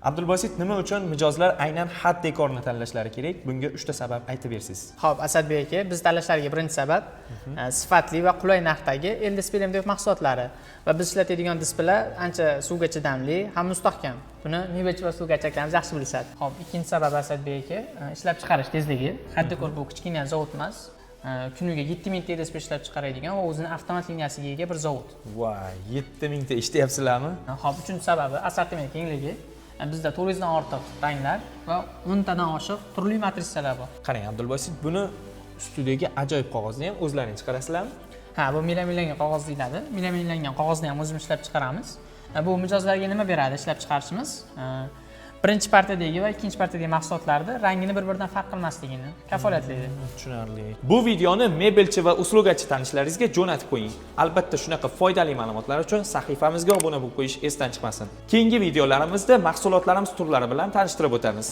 Abdulbasit, nima uchun mijozlar aynan xat dekorini tanlashlari kerak? Bunga 3 ta sabab aytib bersiz. Xo'p, Asadbek aka, biz tanlashlariga birinchi sabab sifatli va qulay narxdagi LDSP MDF mahsulotlari va biz ishlatadigan displeylar ancha suvga chidamli, ham mustahkam. Buni Nivechi va suvgachaklarimiz yaxshi bilishadi. Xo'p, ikkinchi sabab Asadbek aka, ishlab chiqarish tezligi. Xat dekor bu kichkina zavod emas. Kuniga 7000 ta LDSP ishlab chiqaradigan va o'zining avtomat liniyasiga ega bir zavod. Voy, 7000 ta ishlayapsizlarmi? Xo'p, uchinchi sababi assortiment kengligi. Bizda 400 dan ortiq ranglar va 10 tadan oshiq turli matrisalar bor. Qarang, Abdulbasit, buni ustiga ajoyib qog'ozni ham o'zlaringiz chiqarasizlarmi? Ha, bu milaminlangan qog'oz deyiladi. Milaminlangan qog'ozni ham o'zimiz ishlab chiqaramiz. Bu mijozlarga nima beradi ishlab chiqarishimiz? Birinchi partiyadagi va ikkinchi partiyadagi mahsulotlarda rangini bir-biridan farq qilmasligini kafolatlaydi. Tushunarli. Bu videoni mebelchi va uslugachi tanishlaringizga jo'natib qo'ying. Albatta, shunaqa foydali ma'lumotlar uchun sahifamizga obuna bo'lib qo'yish esdan chiqmasin. Keyingi videolarimizda mahsulotlarimiz turlari bilan tanishtirib o'tamiz.